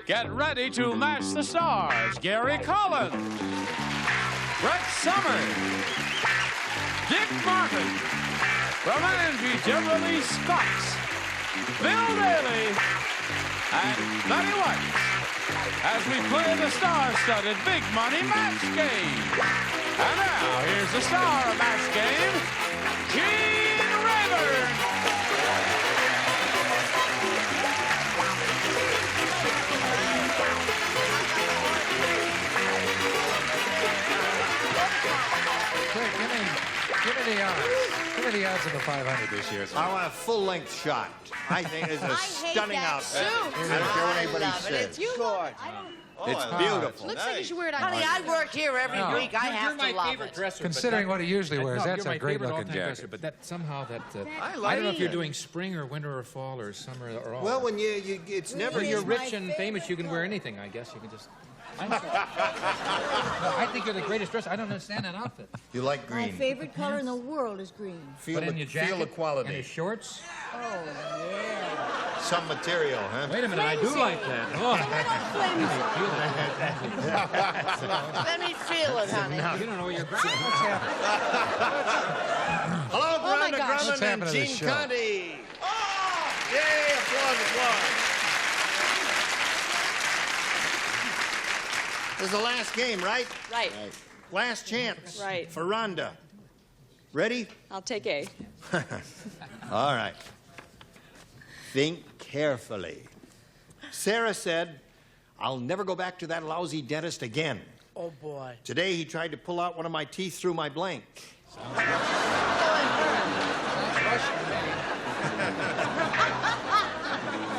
Get ready to match the stars. Gary Collins, Brett Summers, Dick Martin, from Angie Beverly Scott, Bill Daly, and Betty White, as we play the star-studded Big Money Match Game. And now, here's the star of Match Game, Gene Rayburn. Quick, give me the odds. Give me the odds of the 500 this year. I want a full-length shot. I think it's a stunning outfit. I don't care what anybody says. It's gorgeous. It's beautiful. Looks like you should wear it on. Honey, I work here every week. I have to love it. Dresser, considering what he usually wears, that's a great-looking jacket. Dresser, but that somehow I don't know if you're doing spring or winter or fall or summer or all. Well, when it's never... When you're rich and famous, you can wear anything, I guess. You can just... I think you're the greatest dresser. I don't understand that outfit. You like green. My favorite color in the world is green. Feel the quality. And your shorts? Oh, yeah. Some material, huh? Wait a minute, I do like that. Oh. Let me feel it, honey. You don't know where you're going. Hello, Brenda gosh. Drummond and Gene Conti. Oh! Yay! Applause. This is the last game, right? Right. Last chance. Right. For Rhonda. Ready? I'll take A. All right. Think carefully. Sarah said, "I'll never go back to that lousy dentist again." Oh, boy. Today he tried to pull out one of my teeth through my blank.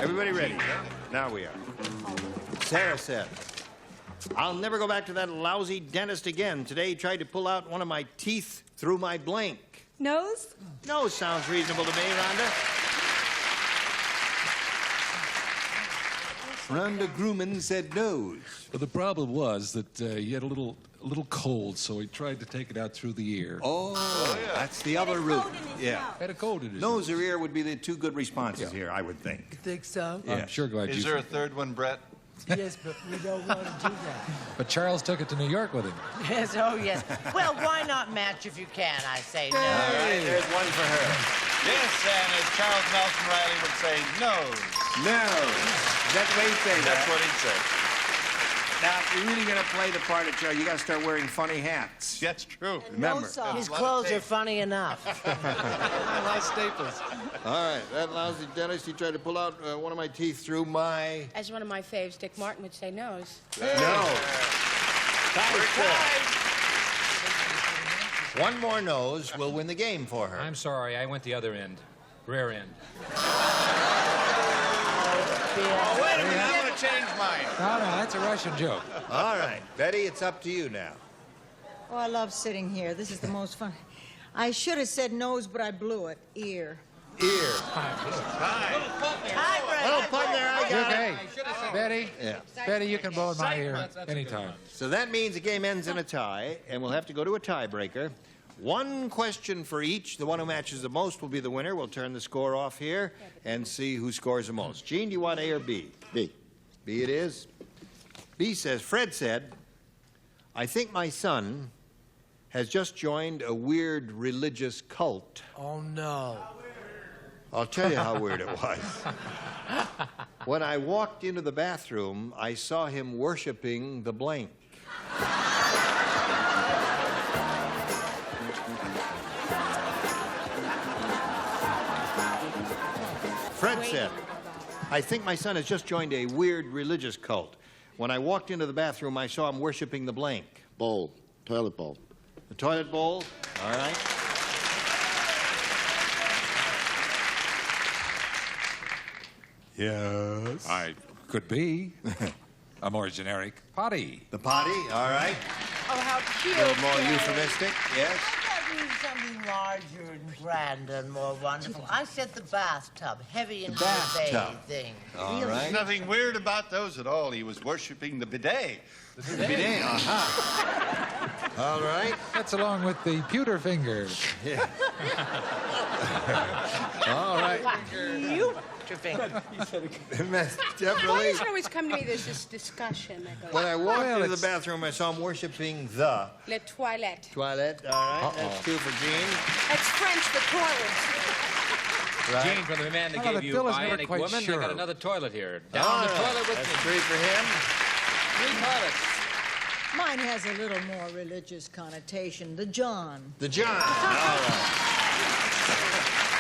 Everybody ready? Now we are. Sarah said, "I'll never go back to that lousy dentist again. Today he tried to pull out one of my teeth through my blank." Nose? No, sounds reasonable to me, Rhonda. Rhonda Grumman said nose. Well, the problem was that he had a little cold, so he tried to take it out through the ear. Oh, yeah. That's the other route. Yeah. Had a cold in his Nose or ear would be the two good responses here, I would think. You think so? Yeah. I'm sure glad Is there a third one, Brett? Yes, but we don't want to do that. But Charles took it to New York with him. Yes, oh, yes. Well, why not match if you can, I say no. All right, there's one for her. Yes, and as Charles Nelson Riley would say, nose. No. That's the way he'd say that. That's what he'd say. Now, if you're really going to play the part of Charles, you got to start wearing funny hats. That's true. Remember. His clothes are funny enough. A lot of staples. All right, that lousy dentist, he tried to pull out one of my teeth through my... As one of my faves, Dick Martin would say nose. No. One more nose will win the game for her. I'm sorry, I went the other end. Rear end. Oh, wait a minute, I'm going to change mine. No, that's a Russian joke. All right, Betty, it's up to you now. Oh, I love sitting here. This is the most fun. I should have said nose, but I blew it. Ear. Ear. Hi, Brett. Little pun there, I got it. Okay, Betty. Yeah. Betty, you can blow in my ear anytime. So that means the game ends in a tie, and we'll have to go to a tiebreaker. One question for each. The one who matches the most will be the winner. We'll turn the score off here and see who scores the most. Gene, do you want A or B? B. B it is. B says, Fred said, "I think my son has just joined a weird religious cult." Oh, no. I'll tell you how weird it was. When I walked into the bathroom, I saw him worshiping the blank. Fred said, "I think my son has just joined a weird religious cult. When I walked into the bathroom, I saw him worshiping the blank." Bowl. Toilet bowl. The toilet bowl. All right. Yes. I could be. A more generic potty. The potty. All right. Oh, how cute. A little more euphemistic. Yes. I mean something larger and grander and more wonderful. I said the bathtub, heavy and bathtub. thing. All There's right. nothing weird about those at all. He was worshiping the bidet. The bidet. All right. That's along with the pewter finger. Yeah. All right. You apostrophe. Deborah Why Lee. does it always come to me there's this discussion that goes When I walked Well, into the it's- bathroom, I saw him worshiping the Le toilette. toilet. All right, that's 2 for Gene. That's French for toilet. Gene, from the man that Oh, gave the you Bill is never Bionic quite Woman, sure. I got another toilet here. Down All the right, toilet with that's me. 3 for him. 3 toilets. Mine has a little more religious connotation. The John. The John. All right.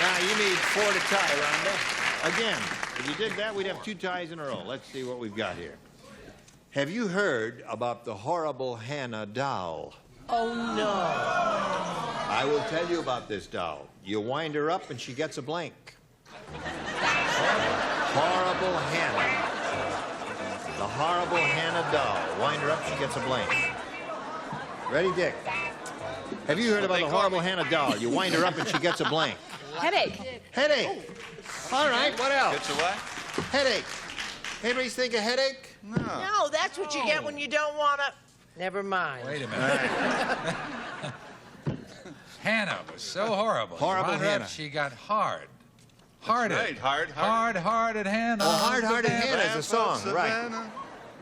Now, you need 4 to tie, Rhonda. Again, if you did that, we'd have 2 ties in a row. Let's see what we've got here. Have you heard about the horrible Hannah doll? Oh, no. I will tell you about this doll. You wind her up and she gets a blank. Horrible Hannah. The horrible Hannah doll. Wind her up, she gets a blank. Ready, Dick? Have you heard about the horrible Hannah doll? You wind her up and she gets a blank. Headache. Headache. All right, what else? Gets away? Headache. Anybody think of headache? No, that's what you get when you don't want to. Never mind. Wait a minute. Hannah was so horrible. Horrible Wound her up, Hannah. she got hard. Hearted. right, hard-hearted. Hard-hearted Hannah. Oh, Hard-Hearted Hannah is a song, right. Savannah.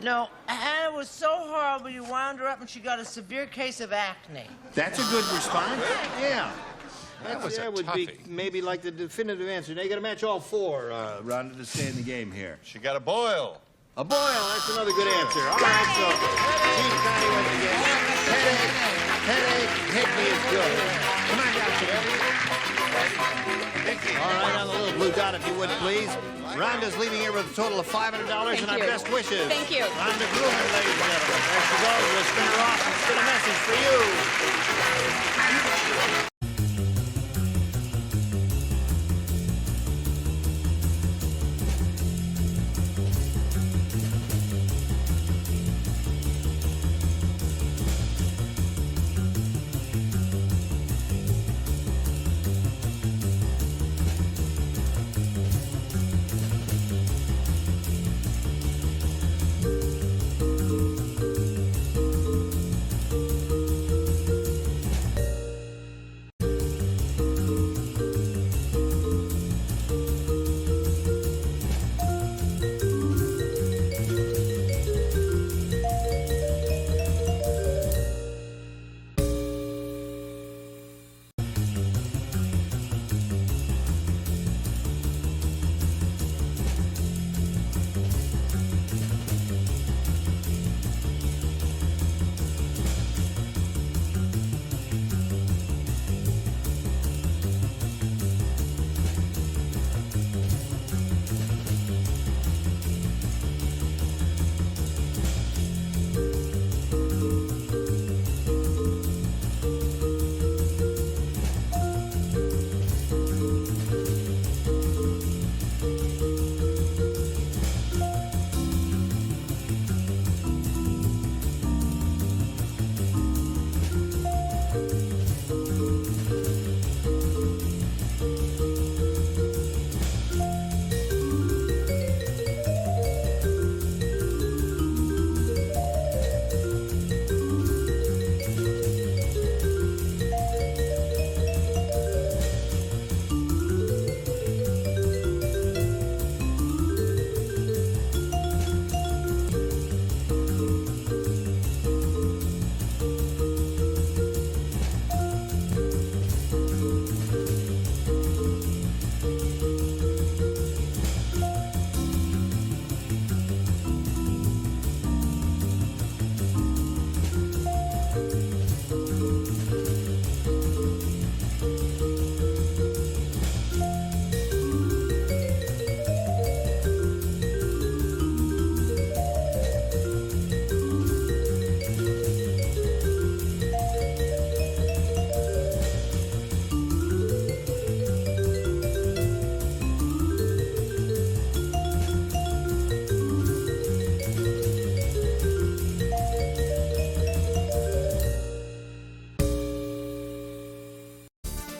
No, Hannah was so horrible you wound her up and she got a severe case of acne. That's a good response. Yeah. was a that would be toughie. maybe like the definitive answer. Now you got to match all 4, Rhonda, to stay in the game here. She got a boil. A boil, that's another good answer. All right, so Gene Connie wins the game. Headache, hit me is good. Come on down, Chicken. All right, on the little blue dot, if you would, please. Rhonda's leaving here with a total of $500 and our you. best wishes. Thank you. Rhonda Gruman, ladies and gentlemen. There she goes. We'll spin her off and spin a message for you.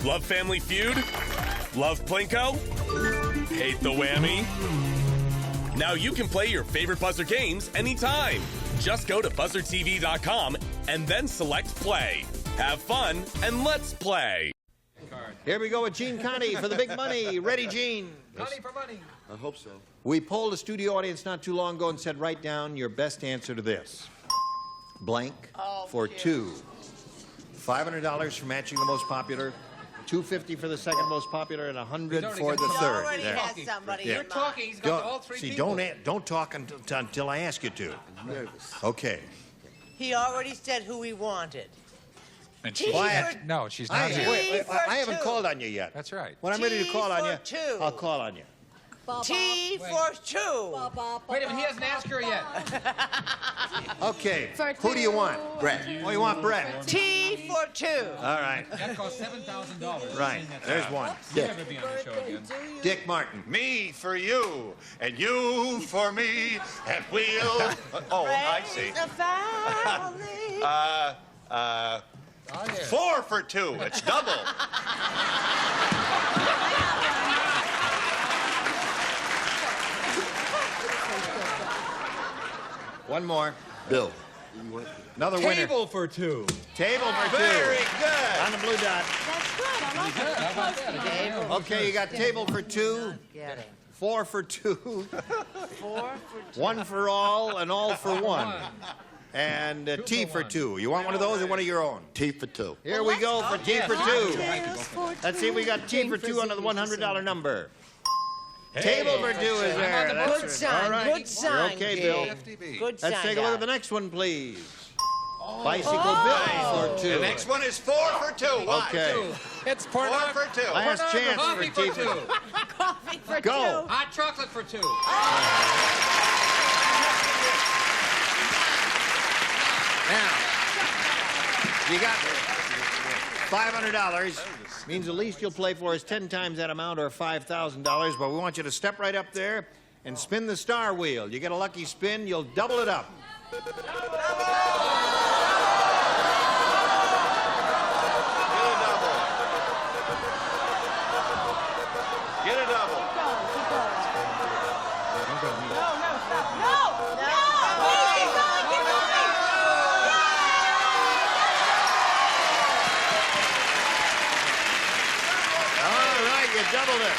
Love Family Feud? Love Plinko? Hate the whammy? Now you can play your favorite Buzzer games anytime. Just go to BuzzerTV.com and then select play. Have fun and let's play. Here we go with Gene Connie for the big money. Ready, Gene? Connie for money. I hope so. We polled a studio audience not too long ago and said, write down your best answer to this. Blank for two. $500 for matching the most popular, $250 for the second most popular, and $100 for the He third. already There. has somebody Yeah. in mind. He's got all three See, people. don't talk until I ask you to. I'm nervous. Okay. He already said who he wanted. And T Quiet. for- No, she's I, not here. wait, for I haven't two. called on you yet. That's right. When I'm ready to T call on for you, two. I'll call on you. T for two. Wait a minute, he hasn't asked her yet. Okay. For Who do you two. want? Brett. Oh, you want Brett? T for two. All right. That costs $7,000. Right. There's one. Dick. Never be on the show again. Dick Martin. Me for you, and you for me, and we'll... Oh, I see. Raise a family. 4 for 2. It's double. One more. Bill. Another winner. Table for two. Table for two. Very good. On the blue dot. That's good. I like it. Okay, you got table for two, Get him. 4 for 2, 4 for two. 1 for all, and all for 1. And T for 2. You want one of those or one of your own? T for 2. Here we go for T for 2. Cocktails for Let's see, we got T Jane for 2 under the Frazier's $100 number. Table for 2 is there. Good That's sign. all right. Good sign. You're okay, Dave. Bill. Good sign. Let's take a look at the next one, please. Bicycle Bill for 2. The next one is 4 for 2. Why? Okay. It's 4 for 2. Last chance Coffee for T for for two. Coffee for Go. two. Hot chocolate for two. Now, you got $500. Means the least you'll play for is 10 times that amount or $5,000. But we want you to step right up there and spin the star wheel. You get a lucky spin, you'll double it up. Get a double. All right, you doubled it.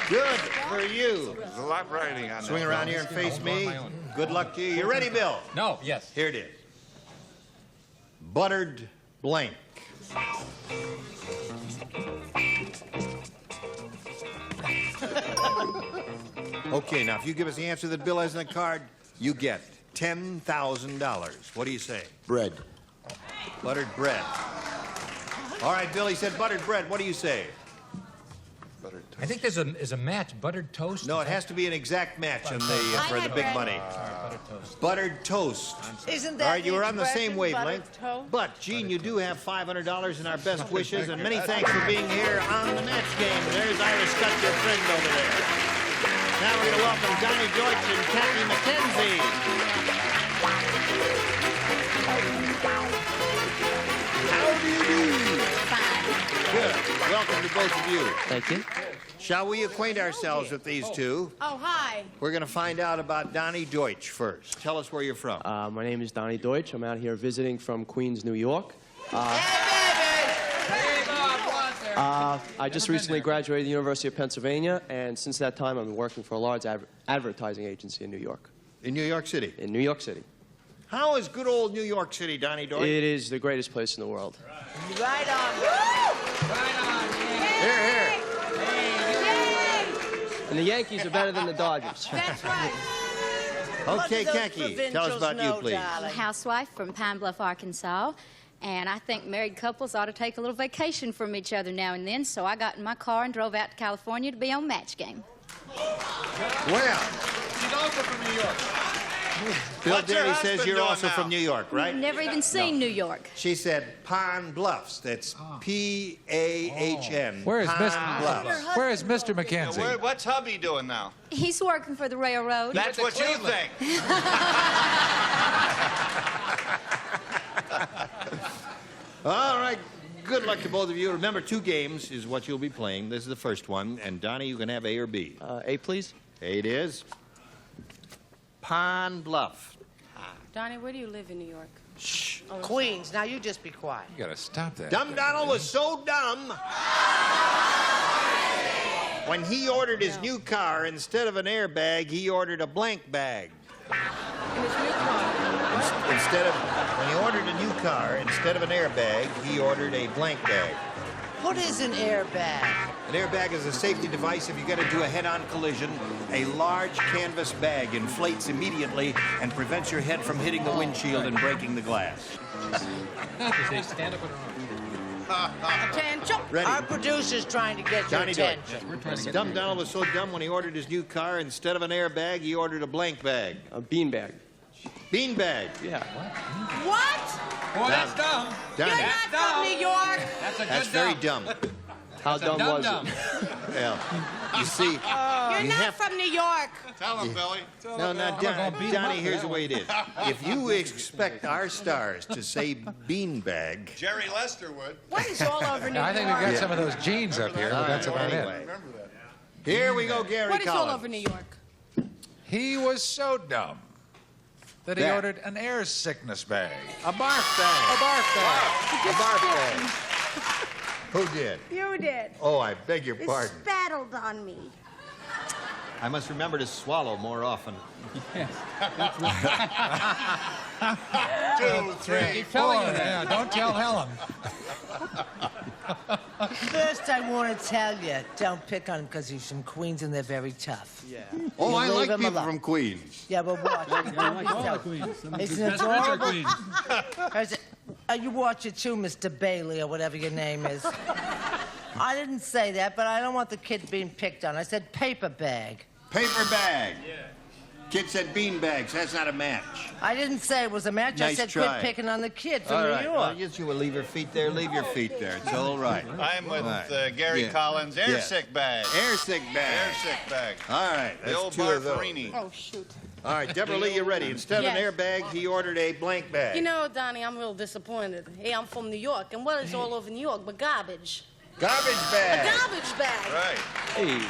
Good for you. There's a lot riding on Swing that. around here and face me. Good luck to you. You ready, Bill? No, yes. Here it is. Buttered blank. Okay, now if you give us the answer that Bill has in the card, you get $10,000. What do you say? Bread. Buttered bread. All right, Bill, he said buttered bread. What do you say? I think there's a match. Buttered toast. No, it has to be an exact match on the, for the big money. Buttered toast. Buttered toast. Isn't that All right, you the were on the same expression, wavelength. buttered toast? But, Gene, you do have $500 and our best wishes, and many thanks for being here on the match game. There's Ira Scott, your friend over there. Now we're going to welcome Donnie Deutsch and Kathy McKenzie. How do you do? Fine. Good. Welcome to both of you. Thank you. Shall we acquaint ourselves with these two? Oh, hi. We're going to find out about Donnie Deutsch first. Tell us where you're from. My name is Donnie Deutsch. I'm out here visiting from Queens, New York. I just recently graduated the University of Pennsylvania, and since that time, I've been working for a large advertising agency in New York. In New York City? In New York City. How is good old New York City, Donnie Deutsch? It is the greatest place in the world. Right on. Here, here. And the Yankees are better than the Dodgers. That's right. Okay, What do those Kaki, tell us provincials about you, know, please. darling? Housewife from Pine Bluff, Arkansas. And I think married couples ought to take a little vacation from each other now and then, so I got in my car and drove out to California to be on Match Game. Well, She's also from New York. Bill What's your Derry says husband you're doing also now? from New York, right? Never even seen New York. She said Pine Bluffs. That's P-A-H-N. Where is Pine Bluffs. Where is Mr. McKenzie? What's hubby doing now? He's working for the railroad. That's what you think. All right. Good luck to both of you. Remember, 2 games is what you'll be playing. This is the first one. And, Donnie, you can have A or B. A, please. A it is. Pine Bluff. Donnie, where do you live in New York? Shh. Queens. Now you just be quiet. You gotta stop that. Dumb Donald was so dumb. When he ordered his new car, instead of an airbag, he ordered a blank bag. When he ordered a new car, instead of an airbag, he ordered a blank bag. What is an airbag? An airbag is a safety device if you get into a head-on collision. A large canvas bag inflates immediately and prevents your head from hitting the windshield and breaking the glass. They stand up and Attention. Ready. Our producer's trying to get Johnny, your do attention. it. Dumb Donald was so dumb when he ordered his new car, instead of an airbag, he ordered a blank bag. A beanbag. Bean bag. Yeah. What? Well, that's dumb. Johnny. You're not from New York. That's a good That's very dumb. dumb. How dumb was dumb. it? Well, you see, You're you not have from New York. Tell him, Billy. no, Johnny, here's the way it is. If you expect our stars to say beanbag, Jerry Lester would. What is all over New Now, I think we've York? got some of those genes up here, but that's about anyway. it. Remember that. Here we go, Gary What is all Collins. over New York? He was so dumb that he That. ordered an air sickness bag. A barf bag. A barf bag. A barf bag. Who did? You did. Oh, I beg your You pardon. spattled on me. I must remember to swallow more often. 2, 3, 4. Yeah, don't tell Helen. First, I want to tell you, don't pick on him because he's from Queens and they're very tough. Yeah. Oh, You I leave like him people alone. from Queens. Yeah, but watch. It's an adorable. You watch it too, Mr. Bailey, or whatever your name is. I didn't say that, but I don't want the kid being picked on. I said paper bag. Paper bag. Kid said bean bags. That's not a match. I didn't say it was a match. I Nice said try. quit picking on the kid from All New right. York. Well, yes, you will leave your feet there. Leave your feet there. It's all right. I'm with Right. Gary Yeah. Collins. Air Yeah. sick bag. Air sick bag. Air sick bag. All right. The That's old two of those. Barfarini. Oh, shoot. All right, Deborah Lee, you ready? Instead of Yes. an airbag, he ordered a blank bag. You know, Donnie, I'm real disappointed. Hey, I'm from New York, and what is all over New York but garbage? Garbage A bag. garbage bag. Right. Hey.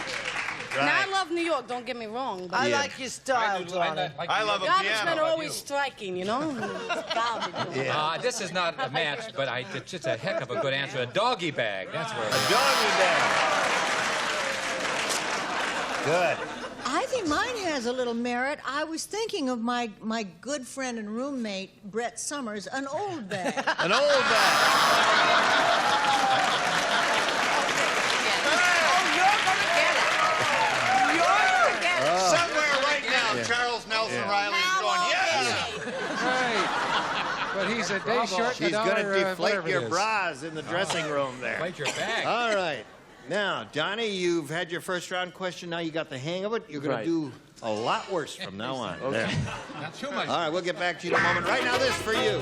Now, I love New York, don't get me wrong, but I Yeah. like your style, Johnny. I love a garbage men piano. are always striking, you know? It's garbage. This is not a match, but it's just a heck of a good answer. A doggy bag. That's where. A doggy bag. Good. I think mine has a little merit. I was thinking of my good friend and roommate, Brett Summers, an old bag. An old bag. Somewhere right now, Charles Nelson Riley is going, yes! Right. But he's a day short. She's going to deflate your bras in the dressing room there. Inflate your bag. All right. Now, Donnie, you've had your first round question. Now you got the hang of it. You're going Right. to do a lot worse from now on. There. Not too much. All right, we'll get back to you in a moment. Right now, this for you.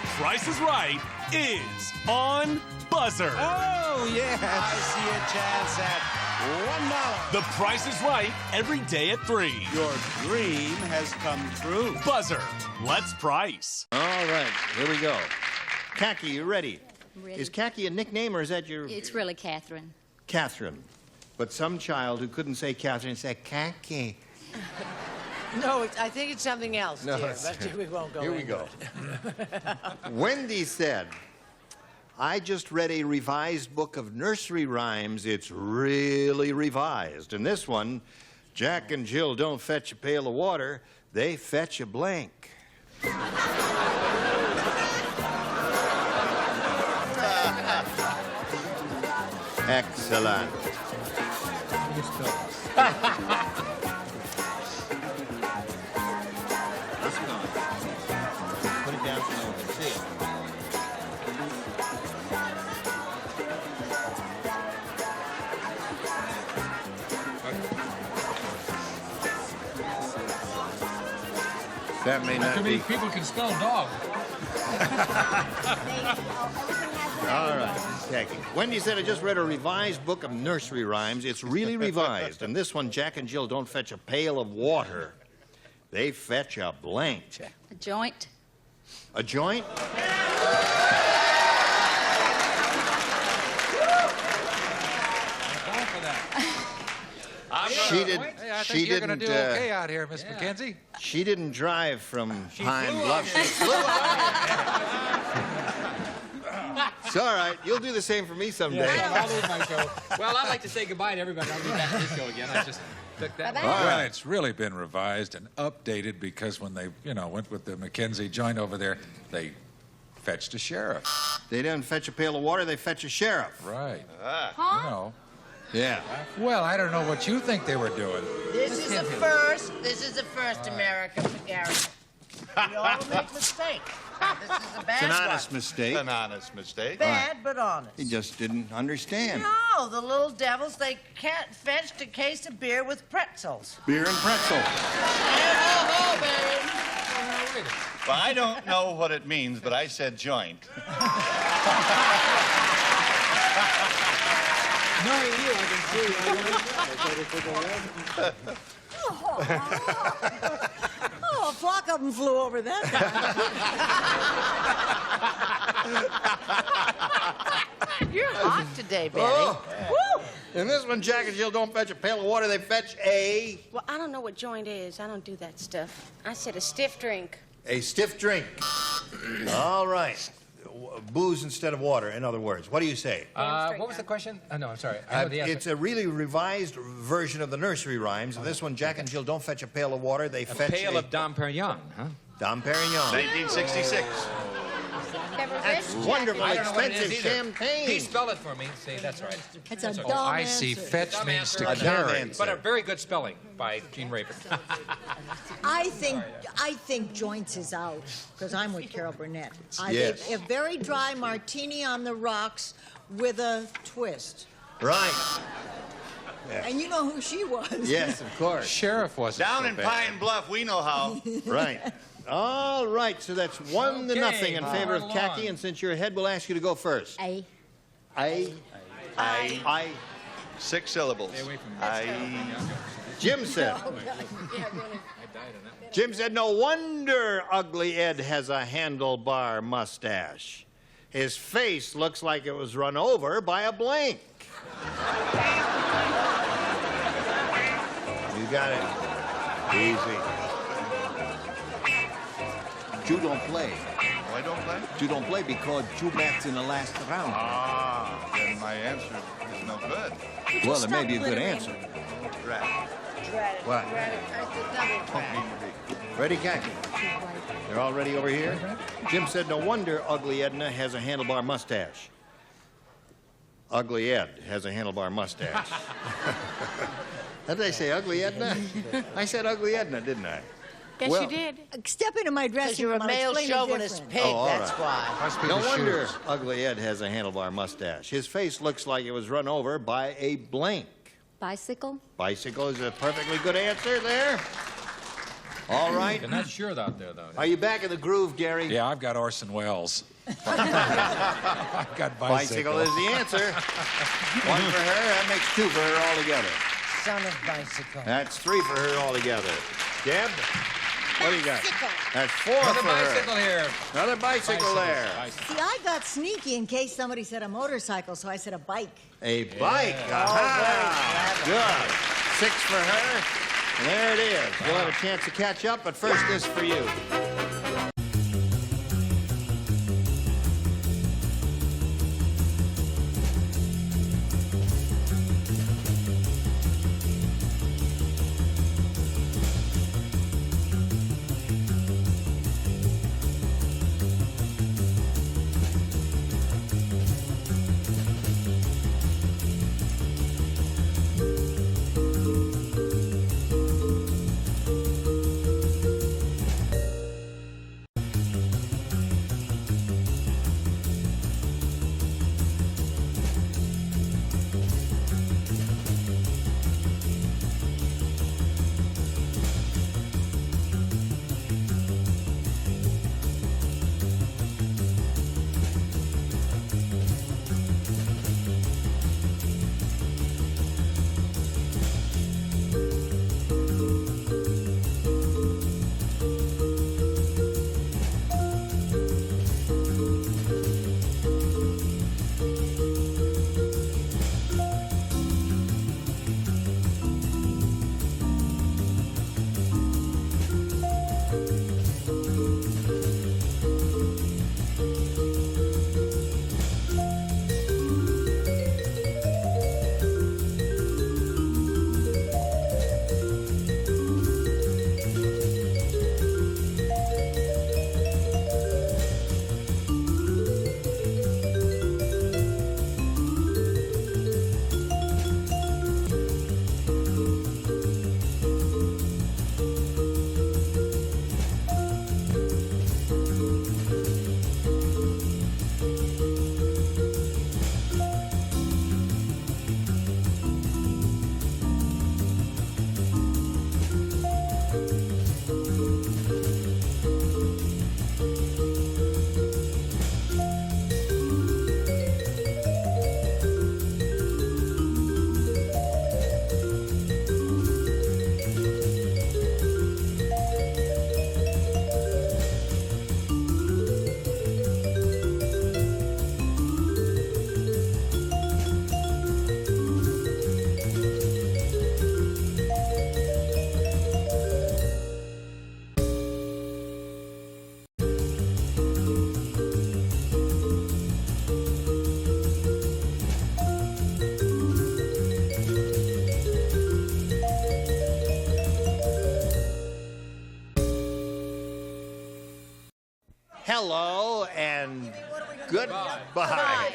Price is Right is on BUZZR. Oh, yes. I see a chance at $1. The Price is Right every day at 3. Your dream has come true. BUZZR. Let's price. All right, here we go. Khaki, you ready? I'm ready. Is Khaki a nickname, or is that your... It's really Catherine. Catherine. But some child who couldn't say Catherine said Khaki. No, I think it's something else, No, dear, it's- but we won't go Here we into go. it. Wendy said, I just read a revised book of nursery rhymes. It's really revised. And this one, Jack and Jill don't fetch a pail of water, they fetch a blank. Excellent. Put it down so no one can see it. That may not Too be. many people can spell dog. All right, Khaki. Wendy said, I just read a revised book of nursery rhymes. It's really revised. And this one, Jack and Jill don't fetch a pail of water. They fetch a blank. A joint. A joint? She didn't. Hey, I She think you're didn't. going to do okay out here, Miss McKenzie. She didn't drive from Pine Bluff. She flew It's all right. You'll do the same for me someday. I'll lose my show. Well, I'd like to say goodbye to everybody. I'll be back to this show again. I just took that. Bye-bye. Well, it's really been revised and updated because when they, went with the McKenzie joint over there, they fetched a sheriff. They didn't fetch a pail of water. They fetch a sheriff. Right. Huh? Yeah. Well, I don't know what you think they were doing. This is a first. This is a first, America, for Gary. We all make mistakes. This is a bad It's an one. honest mistake. An honest mistake. Bad, but honest. He just didn't understand. No, the little devils, they can't fetch a case of beer with pretzels. Beer and pretzel. Well, I don't know what it means, but I said joint. No, you, I can see. Oh, a flock of them flew over that. You're hot today, Betty. Oh. Woo! And this one, Jack and Jill don't fetch a pail of water. They fetch a Well, I don't know what joint is. I don't do that stuff. I said a stiff drink. stiff drink. All right. Booze instead of water, in other words. What do you say? What was the question? Oh, no, I'm sorry. I know the answer. It's a really revised version of the nursery rhymes. And this one, Jack and Jill don't fetch a pail of water. They fetch Pail of Dom Perignon, huh? Dom Perignon. 1966. That's wonderful, I don't know what it is expensive either. champagne. He spelled it for me. See, that's right. It's a That's dumb okay. I see. answer. Fetch Dumb means answer. to A dumb carry. answer. But a very good spelling by Gene Raper. I think joints is out because I'm with Carol Burnett. I Yes. think a very dry martini on the rocks with a twist. Right. And you know who she was. Yes, of course. Sheriff wasn't Down so in bad. Pine Bluff, we know how. Right. All right, so that's 1-0 in favor of moving Khaki, along. and since you're ahead, we'll ask you to go first. A. I. 6 syllables. Jim said. Jim said, no wonder Ugly Ed has a handlebar mustache. His face looks like it was run over by a blank. You got it. Easy. Jew don't play. Oh, I don't play? Jew don't play because Jew bats in the last round. Ah, then my answer is no good. Well, it may be a good answer. Drat. What? I said double drat. Ready, Khaki? They're all ready over here? Jim said, no wonder Ugly Edna has a handlebar mustache. Ugly Ed has a handlebar mustache. How did I say, Ugly Edna? I said Ugly Edna, didn't I? Guess Well- you did. Step into my Because dressing you're a room. I'll male explain it chauvinist different. pig, Oh, all that's right. why. Must be No the wonder shoes. Ugly Ed has a handlebar mustache. His face looks like it was run over by a blank. Bicycle. Bicycle is a perfectly good answer there. All right. You're not sure out there, though. Are you back in the groove, Gary? Yeah, I've got Orson Welles. I've got Bicycle is the answer. 1 for her. That makes 2 for her altogether. Son of bicycle. That's 3 for her altogether. Deb, what do you got? That's 4 Another for bicycle her. here. Another bicycle there. See, I got sneaky in case somebody said a motorcycle, so I said a bike. A bike. Aha. Good. 6 for her. And there it is. You'll have a chance to catch up, but first this for you. Hello and goodbye.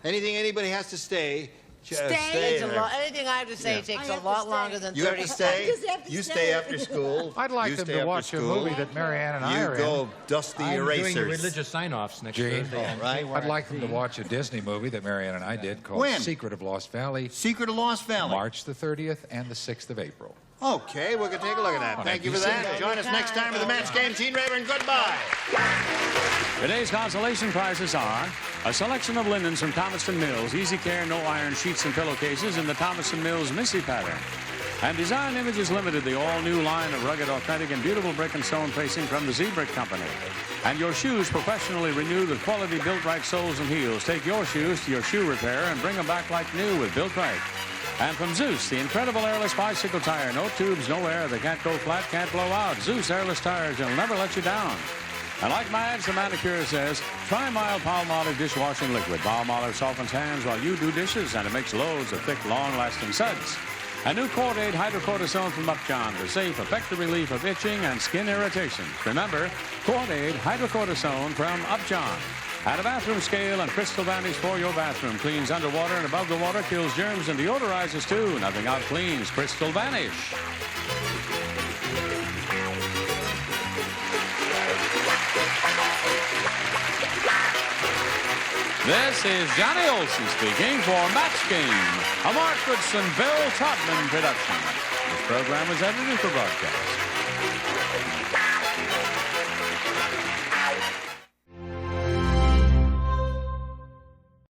Anything anybody has to stay. Stay. Anything I have to say takes a lot longer than 30 You have to stay. seconds. You stay after school. I'd like You them stay to after watch a school. movie that Marianne and I are You go in. dust the I'm erasers. doing religious sign-offs next Gene, Thursday. right. I'd like them to watch a Disney movie that Marianne and I did called When? Secret of Lost Valley. Secret of Lost Valley. March the 30th and the 6th of April. Okay, we're going to take a look at that. Thank you for that. Join us next time for the match game. Gene Rayburn, goodbye. Today's consolation prizes are a selection of linens from Thomaston Mills, Easy Care, no iron sheets and pillowcases in the Thomaston Mills Missy pattern. And Design Images Limited, the all-new line of rugged, authentic, and beautiful brick and stone facing from the Z-Brick Company. And your shoes professionally renewed with quality built-right soles and heels. Take your shoes to your shoe repair and bring them back like new with Built Right. And from Zeus, the incredible airless bicycle tire. No tubes, no air. They can't go flat, can't blow out. Zeus airless tires, they'll never let you down. And like Mads, the manicure says, try mild Palmolive dishwashing liquid. Palmolive softens hands while you do dishes, and it makes loads of thick, long-lasting suds. A new Cordade hydrocortisone from Upjohn for safe, effective relief of itching and skin irritation. Remember, Cordade hydrocortisone from Upjohn. Add a bathroom scale and Crystal Vanish for your bathroom. Cleans underwater and above the water, kills germs and deodorizes too. Nothing out cleans Crystal Vanish. This is Johnny Olson speaking for Match Game, a Mark Goodson, Bill Todman production. This program was edited for broadcast.